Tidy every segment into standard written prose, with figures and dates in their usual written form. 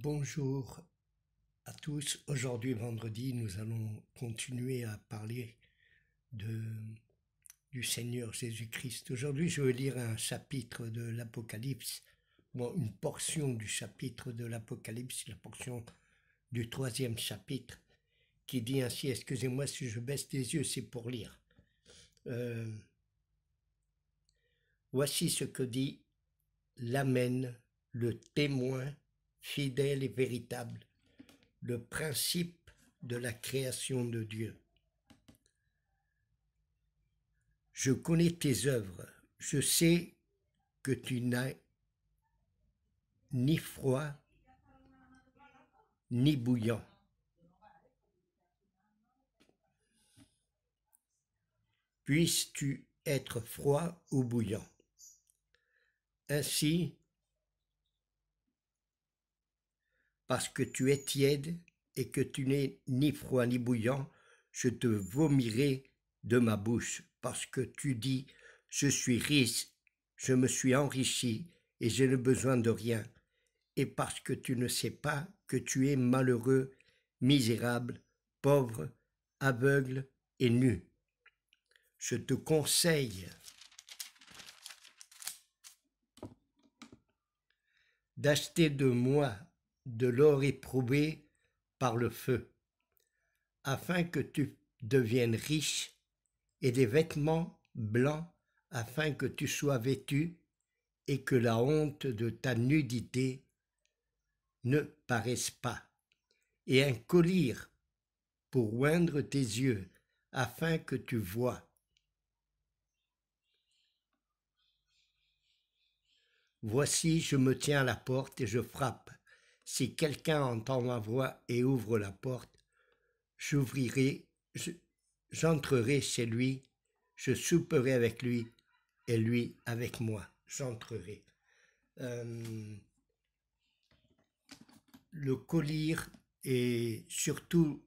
Bonjour à tous. Aujourd'hui, vendredi, nous allons continuer à parler du Seigneur Jésus-Christ. Aujourd'hui, je vais lire un chapitre de l'Apocalypse, une portion du chapitre de l'Apocalypse, la portion du 3e chapitre, qui dit ainsi, excusez-moi si je baisse les yeux, c'est pour lire. Voici ce que dit l'Amen, le témoin fidèle et véritable, le principe de la création de Dieu. Je connais tes œuvres, je sais que tu n'as ni froid ni bouillant. Puisses-tu être froid ou bouillant. Ainsi, parce que tu es tiède et que tu n'es ni froid ni bouillant, je te vomirai de ma bouche, parce que tu dis, je suis riche, je me suis enrichi et je n'ai besoin de rien, et parce que tu ne sais pas que tu es malheureux, misérable, pauvre, aveugle et nu. Je te conseille d'acheter de moi de l'or éprouvé par le feu, afin que tu deviennes riche, et des vêtements blancs, afin que tu sois vêtu, et que la honte de ta nudité ne paraisse pas, et un collier pour oindre tes yeux, afin que tu voies. Voici, je me tiens à la porte et je frappe. Si quelqu'un entend ma voix et ouvre la porte, j'entrerai chez lui, je souperai avec lui et lui avec moi. J'entrerai. Le collier et surtout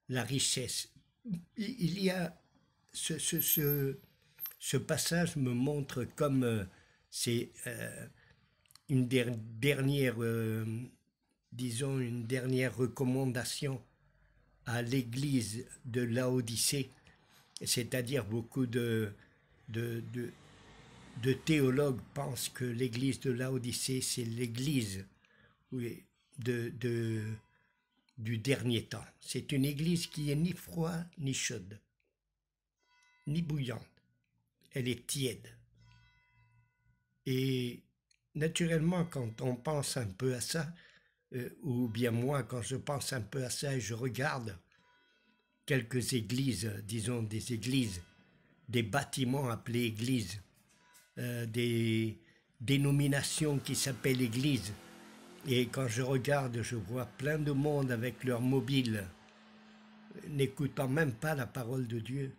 la richesse. Il y a ce passage me montre comme c'est une dernière, disons, une dernière recommandation à l'église de Laodicée, c'est-à-dire beaucoup de théologues pensent que l'église de Laodicée, c'est l'église du dernier temps. C'est une église qui est ni froide, ni chaude, ni bouillante. Elle est tiède. Et naturellement, quand on pense un peu à ça, ou bien moi, quand je pense un peu à ça et je regarde quelques églises, disons des églises, des bâtiments appelés églises, des dénominations qui s'appellent églises, et quand je regarde, je vois plein de monde avec leur mobile, n'écoutant même pas la parole de Dieu.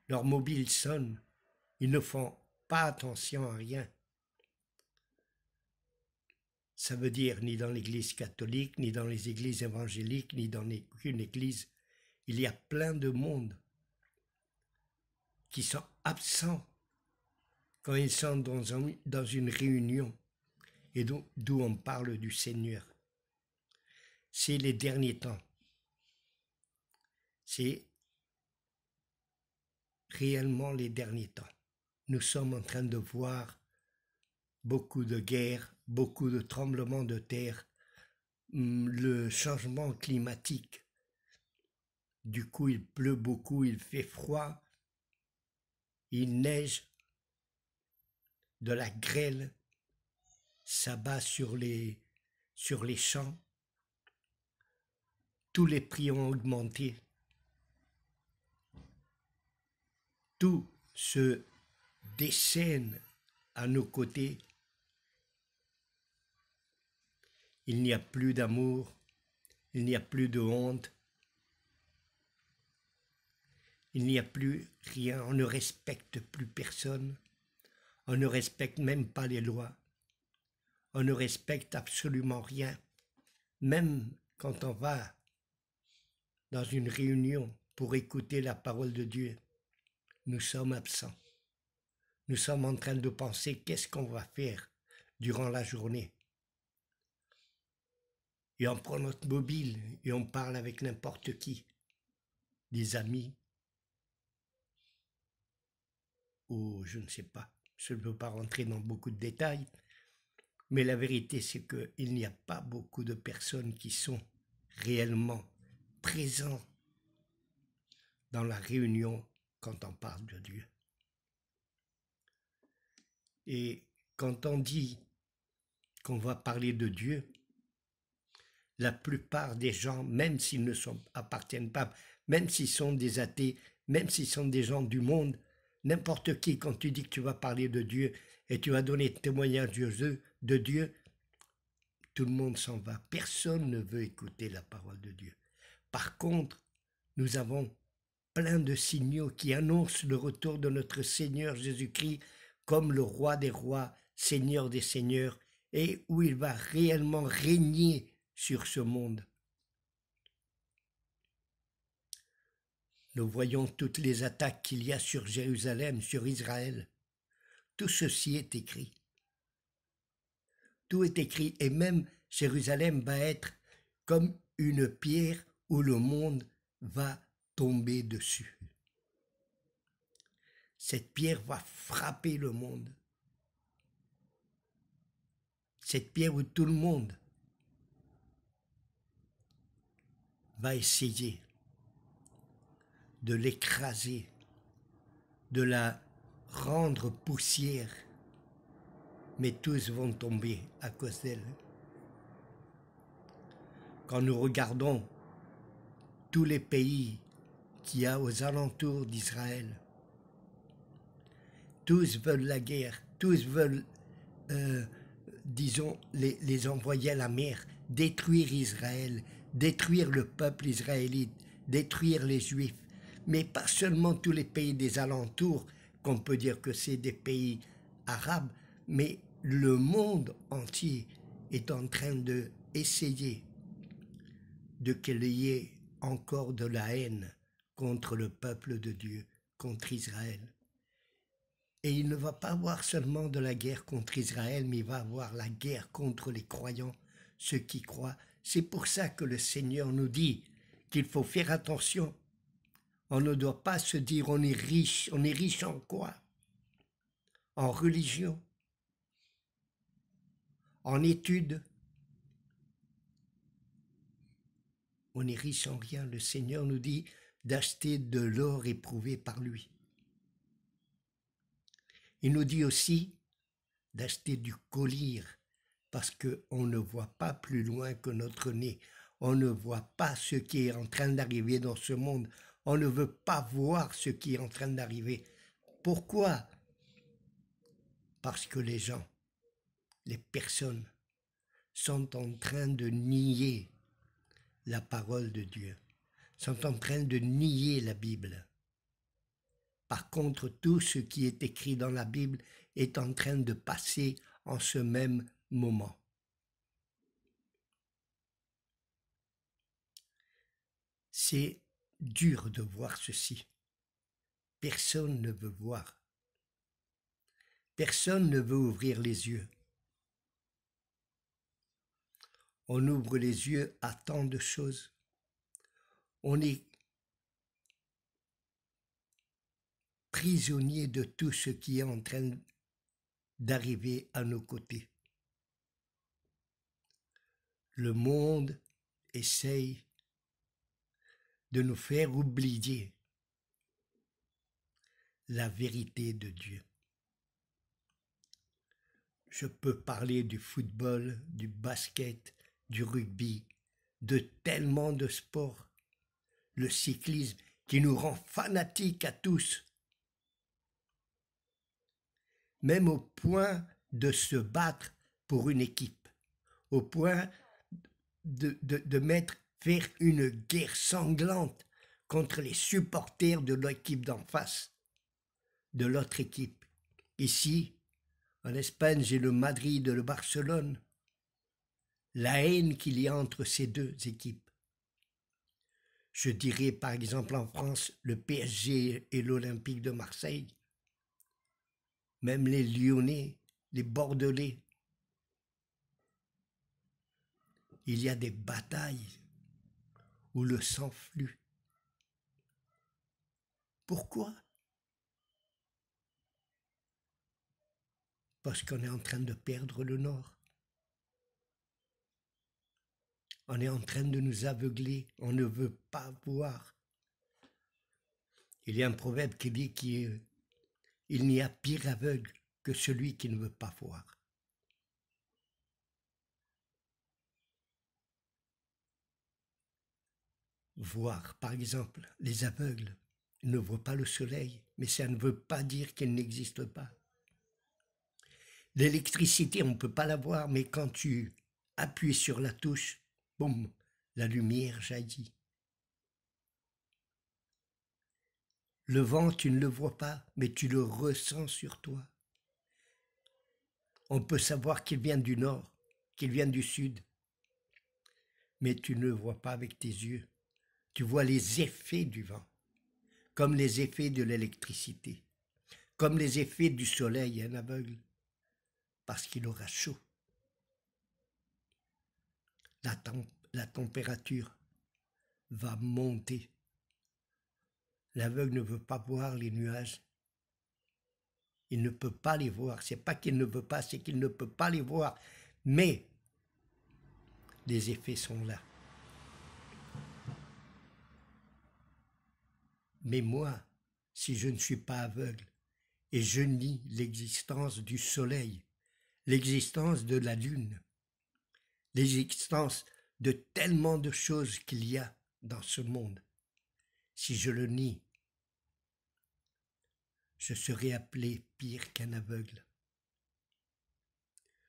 Leur mobile sonne, ils ne font pas attention à rien. Ça veut dire ni dans l'église catholique, ni dans les églises évangéliques, ni dans aucune église. Il y a plein de monde qui sont absents quand ils sont dans une réunion et d'où on parle du Seigneur. C'est les derniers temps. C'est réellement les derniers temps. Nous sommes en train de voir beaucoup de guerres, beaucoup de tremblements de terre, le changement climatique. Du coup, il pleut beaucoup, il fait froid, il neige, de la grêle s'abat sur les champs. Tous les prix ont augmenté. Tout se déchaîne à nos côtés. Il n'y a plus d'amour, il n'y a plus de honte, il n'y a plus rien, on ne respecte plus personne, on ne respecte même pas les lois, on ne respecte absolument rien, même quand on va dans une réunion pour écouter la parole de Dieu, nous sommes absents. Nous sommes en train de penser qu'est-ce qu'on va faire durant la journée. et on prend notre mobile et on parle avec n'importe qui, des amis, ou je ne sais pas, je ne veux pas rentrer dans beaucoup de détails, mais la vérité c'est qu'il n'y a pas beaucoup de personnes qui sont réellement présentes dans la réunion quand on parle de Dieu. Et quand on dit qu'on va parler de Dieu, la plupart des gens, même s'ils ne appartiennent pas, même s'ils sont des athées, même s'ils sont des gens du monde, n'importe qui, quand tu dis que tu vas parler de Dieu et tu vas donner témoignage de Dieu, tout le monde s'en va. Personne ne veut écouter la parole de Dieu. Par contre, nous avons plein de signaux qui annoncent le retour de notre Seigneur Jésus-Christ comme le roi des rois, Seigneur des seigneurs, et où il va réellement régner sur ce monde. Nous voyons toutes les attaques qu'il y a sur Jérusalem, sur Israël. Tout ceci est écrit. Tout est écrit, et même Jérusalem va être comme une pierre où le monde va tomber dessus. Cette pierre va frapper le monde. Cette pierre où tout le monde va essayer de l'écraser, de la rendre poussière, mais tous vont tomber à cause d'elle. Quand nous regardons tous les pays qu'il y a aux alentours d'Israël, tous veulent la guerre, tous veulent, disons, les envoyer à la mer, détruire Israël, détruire le peuple israélite, détruire les Juifs, mais pas seulement tous les pays des alentours, qu'on peut dire que c'est des pays arabes, mais le monde entier est en train d'essayer de qu'il y ait encore de la haine contre le peuple de Dieu, contre Israël. Et il ne va pas avoir seulement de la guerre contre Israël, mais il va avoir la guerre contre les croyants, ceux qui croient. C'est pour ça que le Seigneur nous dit qu'il faut faire attention. On ne doit pas se dire on est riche. On est riche en quoi? En religion, en études. On est riche en rien. Le Seigneur nous dit d'acheter de l'or éprouvé par lui. Il nous dit aussi d'acheter du collyre parce qu'on ne voit pas plus loin que notre nez. On ne voit pas ce qui est en train d'arriver dans ce monde. On ne veut pas voir ce qui est en train d'arriver. Pourquoi? Parce que les gens, les personnes, sont en train de nier la parole de Dieu, sont en train de nier la Bible. Par contre, tout ce qui est écrit dans la Bible est en train de passer en ce même moment. C'est dur de voir ceci. Personne ne veut voir. Personne ne veut ouvrir les yeux. On ouvre les yeux à tant de choses. On est prisonnier de tout ce qui est en train d'arriver à nos côtés. Le monde essaye de nous faire oublier la vérité de Dieu. Je peux parler du football, du basket, du rugby, de tellement de sports, le cyclisme qui nous rend fanatiques à tous, même au point de se battre pour une équipe, au point de faire une guerre sanglante contre les supporters de l'équipe d'en face, de l'autre équipe. Ici, en Espagne, j'ai le Madrid et le Barcelone. La haine qu'il y a entre ces deux équipes. Je dirais par exemple en France le PSG et l'Olympique de Marseille. Même les Lyonnais, les Bordelais. il y a des batailles où le sang flue. Pourquoi? Parce qu'on est en train de perdre le nord. On est en train de nous aveugler. On ne veut pas voir. Il y a un proverbe qui dit qu'il n'y a pire aveugle que celui qui ne veut pas voir. Voir, par exemple, les aveugles ne voient pas le soleil, mais ça ne veut pas dire qu'il n'existe pas. L'électricité, on ne peut pas la voir, mais quand tu appuies sur la touche, boum, la lumière jaillit. Le vent, tu ne le vois pas, mais tu le ressens sur toi. On peut savoir qu'il vient du nord, qu'il vient du sud, mais tu ne le vois pas avec tes yeux. Tu vois les effets du vent, comme les effets de l'électricité, comme les effets du soleil, un aveugle, parce qu'il aura chaud. La température va monter. L'aveugle ne veut pas voir les nuages. Il ne peut pas les voir. C'est pas qu'il ne veut pas, c'est qu'il ne peut pas les voir. Mais les effets sont là. Mais moi, si je ne suis pas aveugle et je nie l'existence du soleil, l'existence de la lune, l'existence de tellement de choses qu'il y a dans ce monde, si je le nie, je serai appelé pire qu'un aveugle.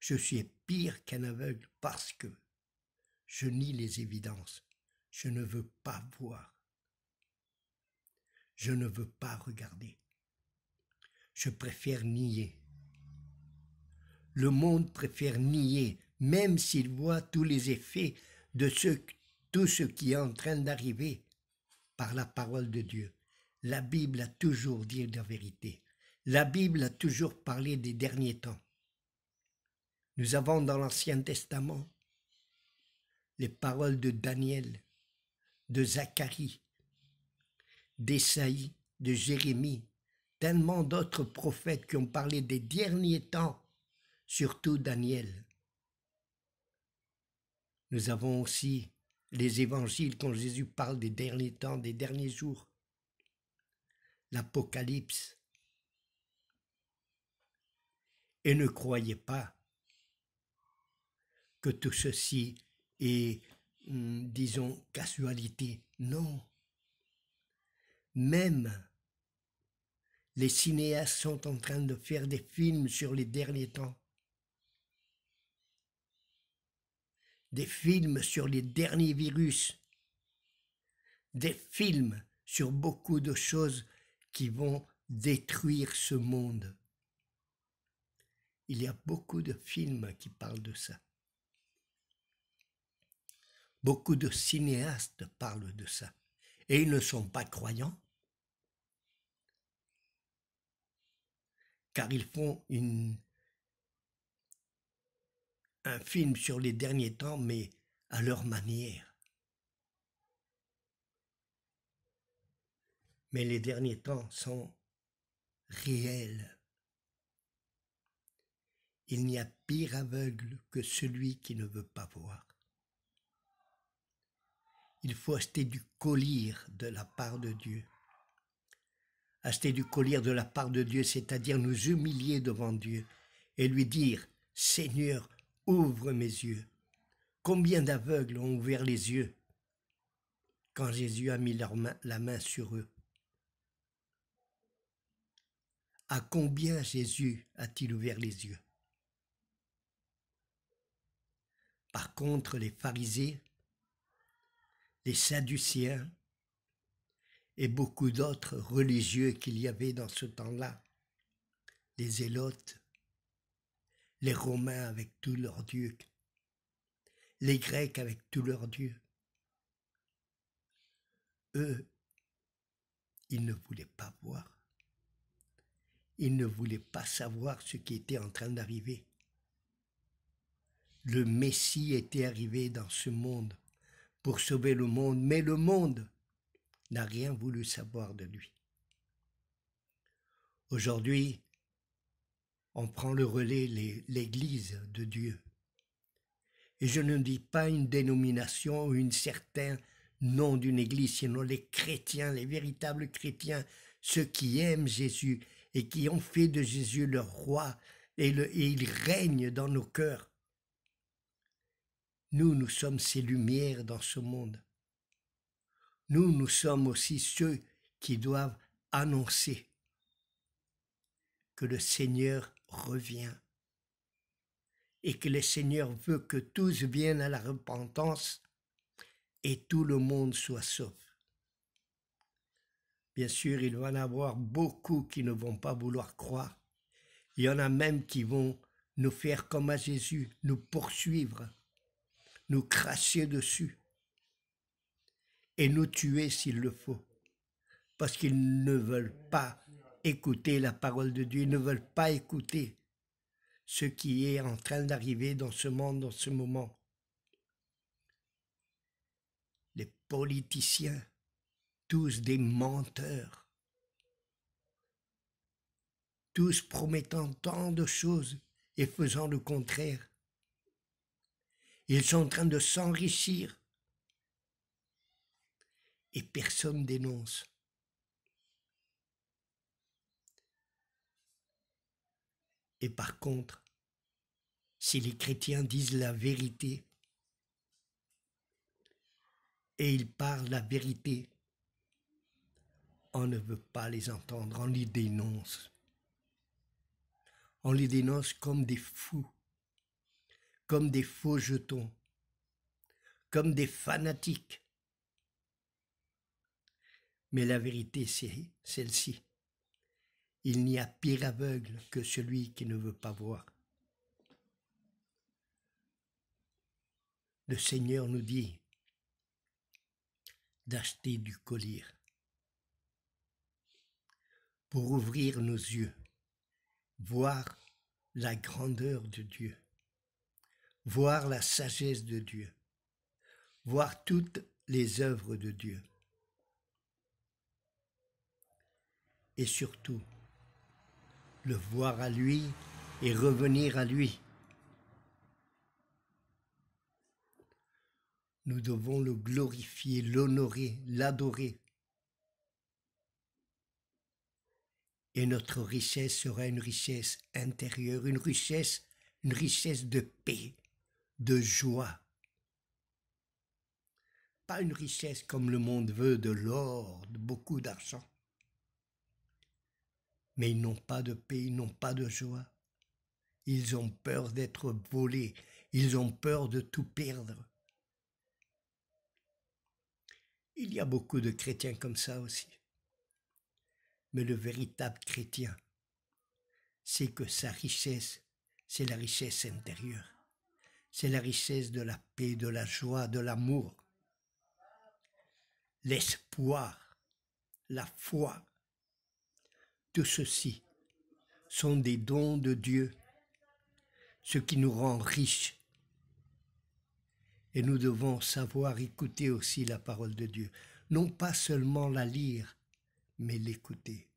Je suis pire qu'un aveugle parce que je nie les évidences. Je ne veux pas voir. Je ne veux pas regarder. Je préfère nier. Le monde préfère nier, même s'il voit tous les effets de tout ce qui est en train d'arriver par la parole de Dieu. La Bible a toujours dit la vérité. La Bible a toujours parlé des derniers temps. Nous avons dans l'Ancien Testament les paroles de Daniel, de Zacharie, d'Ésaïe, de Jérémie, tellement d'autres prophètes qui ont parlé des derniers temps, surtout Daniel. Nous avons aussi les évangiles quand Jésus parle des derniers temps, des derniers jours, l'Apocalypse. Et ne croyez pas que tout ceci est, disons, casualité. Non. Même les cinéastes sont en train de faire des films sur les derniers temps. Des films sur les derniers virus. Des films sur beaucoup de choses qui vont détruire ce monde. Il y a beaucoup de films qui parlent de ça. Beaucoup de cinéastes parlent de ça. Et ils ne sont pas croyants, car ils font un film sur les derniers temps, mais à leur manière. Mais les derniers temps sont réels. Il n'y a pire aveugle que celui qui ne veut pas voir. Il faut acheter du collier de la part de Dieu. Acheter du collier de la part de Dieu, c'est-à-dire nous humilier devant Dieu et lui dire « Seigneur, ouvre mes yeux ». Combien d'aveugles ont ouvert les yeux quand Jésus a mis la main sur eux? À combien Jésus a-t-il ouvert les yeux? Par contre, les pharisiens, les sadducéens et beaucoup d'autres religieux qu'il y avait dans ce temps-là, les zélotes, les Romains avec tous leurs dieux, les Grecs avec tous leurs dieux, eux, ils ne voulaient pas voir. Ils ne voulaient pas savoir ce qui était en train d'arriver. le Messie était arrivé dans ce monde pour sauver le monde, mais le monde n'a rien voulu savoir de lui. Aujourd'hui, on prend le relais, l'Église de Dieu. Et je ne dis pas une dénomination ou un certain nom d'une Église, sinon les chrétiens, les véritables chrétiens, ceux qui aiment Jésus et qui ont fait de Jésus leur roi, et il règne dans nos cœurs. Nous sommes ces lumières dans ce monde. Nous sommes aussi ceux qui doivent annoncer que le Seigneur revient et que le Seigneur veut que tous viennent à la repentance et tout le monde soit sauf. Bien sûr, il va y en avoir beaucoup qui ne vont pas vouloir croire. Il y en a même qui vont nous faire comme à Jésus, nous poursuivre, nous cracher dessus et nous tuer s'il le faut, parce qu'ils ne veulent pas écouter la parole de Dieu, ils ne veulent pas écouter ce qui est en train d'arriver dans ce monde, dans ce moment. Les politiciens, tous des menteurs, tous promettant tant de choses et faisant le contraire. Ils sont en train de s'enrichir et personne dénonce. Et par contre, si les chrétiens disent la vérité et ils parlent la vérité, on ne veut pas les entendre, on les dénonce. On les dénonce comme des fous, comme des faux jetons, comme des fanatiques. Mais la vérité, c'est celle-ci. Il n'y a pire aveugle que celui qui ne veut pas voir. Le Seigneur nous dit d'acheter du collier pour ouvrir nos yeux, voir la grandeur de Dieu, voir la sagesse de Dieu, voir toutes les œuvres de Dieu. Et surtout, le voir à lui et revenir à lui. Nous devons le glorifier, l'honorer, l'adorer. Et notre richesse sera une richesse intérieure, une richesse de paix, de joie. Pas une richesse comme le monde veut, de l'or, de beaucoup d'argent. Mais ils n'ont pas de paix, ils n'ont pas de joie. Ils ont peur d'être volés, ils ont peur de tout perdre. Il y a beaucoup de chrétiens comme ça aussi. Mais le véritable chrétien, c'est que sa richesse, c'est la richesse intérieure. C'est la richesse de la paix, de la joie, de l'amour, l'espoir, la foi. Tout ceci sont des dons de Dieu, ce qui nous rend riches. Et nous devons savoir écouter aussi la parole de Dieu. Non pas seulement la lire, mais l'écouter.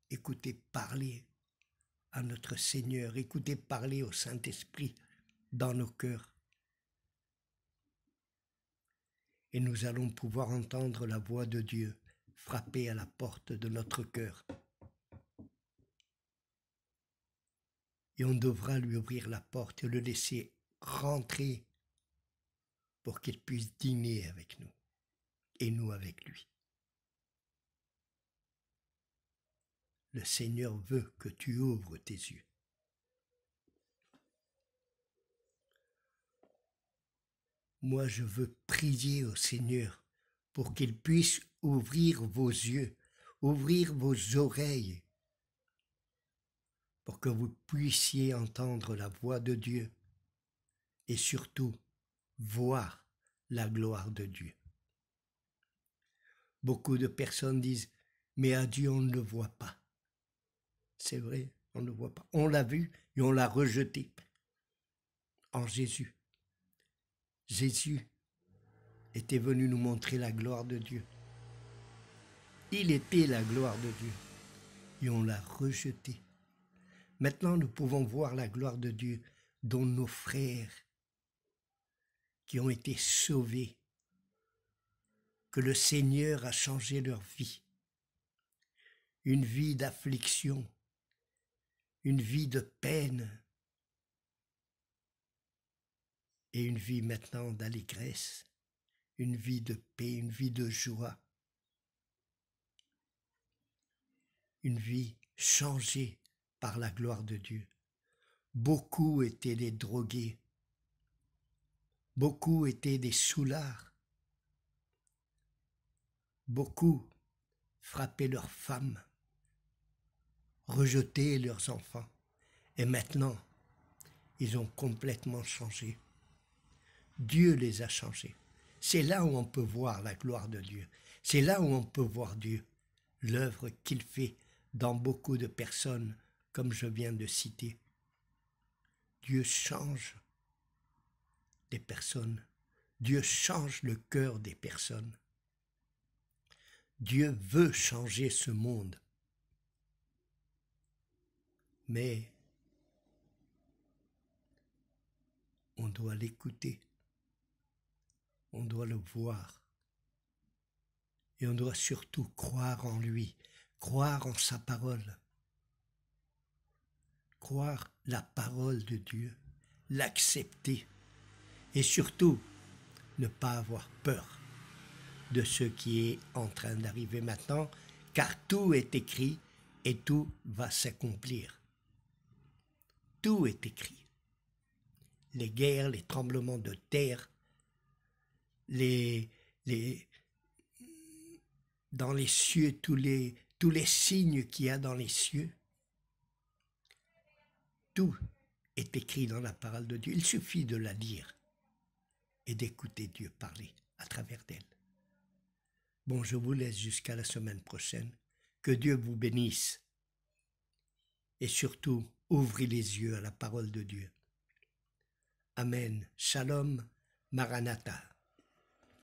Écouter parler à notre Seigneur, écouter parler au Saint-Esprit dans nos cœurs. Et nous allons pouvoir entendre la voix de Dieu frapper à la porte de notre cœur. Et on devra lui ouvrir la porte et le laisser rentrer pour qu'il puisse dîner avec nous et nous avec lui. Le Seigneur veut que tu ouvres tes yeux. Moi, je veux prier au Seigneur pour qu'il puisse ouvrir vos yeux, ouvrir vos oreilles, pour que vous puissiez entendre la voix de Dieu et surtout voir la gloire de Dieu. Beaucoup de personnes disent « mais à Dieu on ne le voit pas ». C'est vrai, on ne le voit pas. On l'a vu et on l'a rejeté en Jésus. Jésus était venu nous montrer la gloire de Dieu. Il était la gloire de Dieu et on l'a rejeté. Maintenant, nous pouvons voir la gloire de Dieu dans nos frères qui ont été sauvés, que le Seigneur a changé leur vie. Une vie d'affliction, une vie de peine et une vie maintenant d'allégresse, une vie de paix, une vie de joie, une vie changée par la gloire de Dieu. Beaucoup étaient des drogués, beaucoup étaient des soulards, beaucoup frappaient leurs femmes, rejetaient leurs enfants, et maintenant, ils ont complètement changé. Dieu les a changés. C'est là où on peut voir la gloire de Dieu. C'est là où on peut voir Dieu, l'œuvre qu'il fait dans beaucoup de personnes, comme je viens de citer. Dieu change des personnes. Dieu change le cœur des personnes. Dieu veut changer ce monde. Mais on doit l'écouter. On doit le voir. Et on doit surtout croire en lui, croire en sa parole. Croire la parole de Dieu, l'accepter. Et surtout, ne pas avoir peur de ce qui est en train d'arriver maintenant, car tout est écrit et tout va s'accomplir. Tout est écrit. Les guerres, les tremblements de terre, dans les cieux, tous les signes qu'il y a dans les cieux, tout est écrit dans la parole de Dieu. Il suffit de la lire et d'écouter Dieu parler à travers d'elle. Bon, je vous laisse jusqu'à la semaine prochaine. Que Dieu vous bénisse. Et surtout, ouvrez les yeux à la parole de Dieu. Amen. Shalom. Maranatha.